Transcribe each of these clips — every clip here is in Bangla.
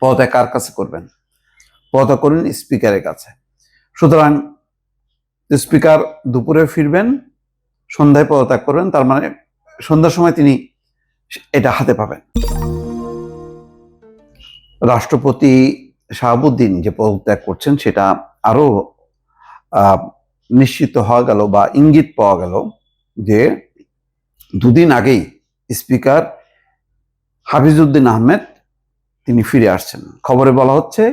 পদত্যাগ কার কাছে করবেন? পদত্যাগ করুন স্পিকারের কাছে। সুতরাং স্পিকার দুপুরে ফিরবেন, সন্ধ্যায় পদত্যাগ করবেন, তার মানে সন্ধ্যার সময় তিনি এটা হাতে পাবেন। রাষ্ট্রপতি শাহাবুদ্দিন যে পদত্যাগ করছেন সেটা আরো নিশ্চিত হওয়া গেল বা ইঙ্গিত পাওয়া গেল যে দুদিন আগেই স্পিকার হাফিজউদ্দিন আহমেদ তিনি ফিরে আসছেন। খবরে বলা হচ্ছে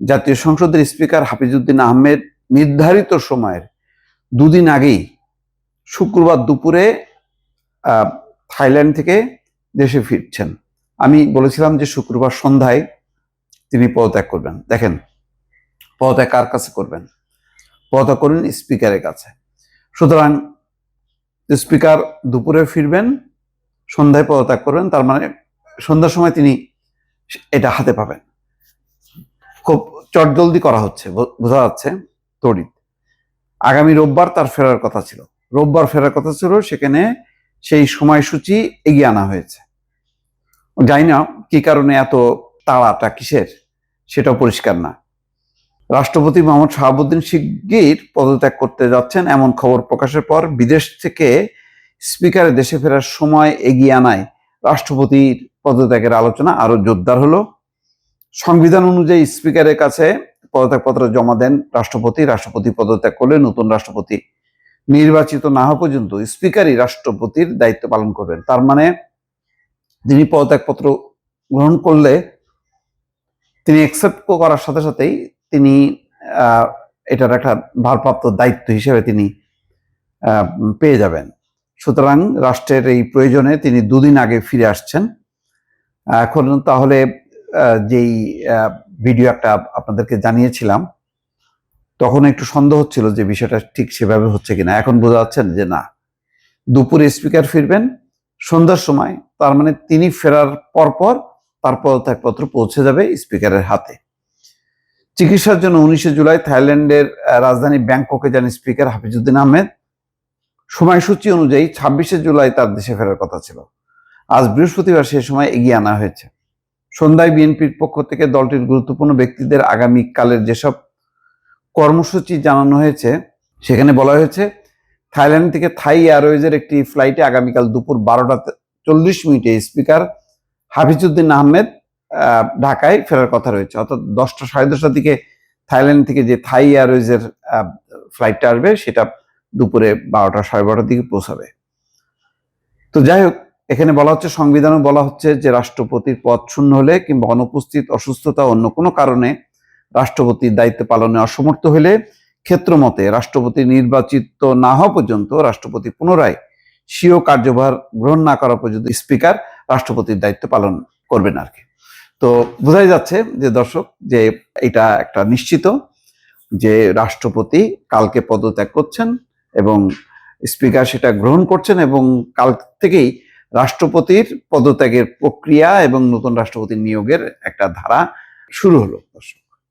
জাতীয় সংসদের স্পিকার হাফিজউদ্দিন আহমেদ নির্ধারিত সময়ের দুদিন আগেই শুক্রবার দুপুরে থাইল্যান্ড থেকে দেশে ফিরছেন। আমি বলেছিলাম যে শুক্রবার সন্ধ্যায় তিনি পদত্যাগ করবেন। দেখেন, পদত্যাগ কার কাছে করবেন? পদত্যাগ করুন স্পিকারের কাছে। সুতরাং স্পিকার দুপুরে ফিরবেন, সন্ধ্যায় পদত্যাগ করবেন, তার মানে সন্ধ্যার সময় তিনি এটা হাতে পাবেন। খুব চটজলদি করা হচ্ছে, বোঝা যাচ্ছে তড়িৎ। আগামী রোববার তার ফেরার কথা ছিল, সেখানে সেই সময়সূচি এগিয়ে আনা হয়েছে। জানি না কি কারণে এত তাড়াটা কিসের, সেটাও পরিষ্কার না। রাষ্ট্রপতি মোহাম্মদ শাহাবুদ্দিন শিগগির পদত্যাগ করতে যাচ্ছেন এমন খবর প্রকাশের পর বিদেশ থেকে স্পিকারের দেশে ফেরার সময় এগিয়ে আনায় রাষ্ট্রপতির পদত্যাগের আলোচনা আরো জোরদার হলো। সংবিধান অনুযায়ী স্পিকারের কাছে পদত্যাগপত্র জমা দেন রাষ্ট্রপতি পদত্যাগ করলে নতুন রাষ্ট্রপতি নির্বাচিত না হওয়া পর্যন্ত স্পিকারই রাষ্ট্রপতির দায়িত্ব পালন করবেন। তার মানে তিনি পদত্যাগপত্র গ্রহণ করলে তিনি অ্যাকসেপ্ট করার সাথে সাথেই তিনি এটার একটা ভারপ্রাপ্ত দায়িত্ব হিসেবে তিনি পেয়ে যাবেন। সুতরাং রাষ্ট্রের এই প্রয়োজনে তিনি দুদিন আগে ফিরে আসছেন। এখন তাহলে যেই ভিডিও একটা আপনাদেরকে জানিয়েছিলাম তখন একটু সন্দেহ হচ্ছিল যে বিষয়টা ঠিক সেভাবে হচ্ছে কিনা। এখন বোঝা যাচ্ছেন যে না, দুপুরে স্পিকার ফিরবেন, সন্ধ্যার সময়, তার মানে তিনি ফেরার পরপর তার পদত্যাগপত্র পৌঁছে যাবে স্পিকারের হাতে। চিকিৎসার জন্য 19 জুলাই থাইল্যান্ডের রাজধানী ব্যাংককে যান স্পিকার হাফিজউদ্দিন আহমেদ। সময়সূচি অনুযায়ী 26 জুলাই তার দেশে ফেরার কথা ছিল। আজ বৃহস্পতিবার সেই সময় এগিয়ে আনা হয়েছে। সন্ধ্যায় বিএনপির পক্ষ থেকে দলটির গুরুত্বপূর্ণ ব্যক্তিদের আগামীকালের যেসব কর্মসূচি জানানো হয়েছে সেখানে বলা হয়েছে থাইল্যান্ড থেকে থাই এয়ারওয়েজের একটি ফ্লাইটে আগামীকাল দুপুর 12:40 স্পিকার হাফিজউদ্দিন আহমেদ ঢাকায় ফেরার কথা রয়েছে। অর্থাৎ 10টা সাড়ে 10টার দিকে থাইল্যান্ড থেকে যে থাই এয়ারওয়েজের ফ্লাইটটা আসবে সেটা দুপুরে 12টা সাড়ে 12টার দিকে পৌঁছাবে। তো যাই হোক, এখানে বলা হচ্ছে, সংবিধানে বলা হচ্ছে যে রাষ্ট্রপতির পদ শূন্য হলে কিংবা অনুপস্থিত, অসুস্থতা, অন্য কোনো কারণে রাষ্ট্রপতির দায়িত্ব পালনে অসমর্থ হলে ক্ষেত্রমতে রাষ্ট্রপতি নির্বাচিত না হওয়া পর্যন্ত রাষ্ট্রপতি পুনরায় স্বীয় কার্যভার গ্রহণ না করা পর্যন্ত স্পিকার রাষ্ট্রপতির দায়িত্ব পালন করবেন আর কি। তো বোঝাই যাচ্ছে যে দর্শক, যে এটা একটা নিশ্চিত যে রাষ্ট্রপতি কালকে পদত্যাগ করছেন এবং স্পিকার সেটা গ্রহণ করছেন এবং কাল থেকেই রাষ্ট্রপতির পদত্যাগের প্রক্রিয়া এবং নতুন রাষ্ট্রপতি নিয়োগের একটা ধারা শুরু হলো দর্শক।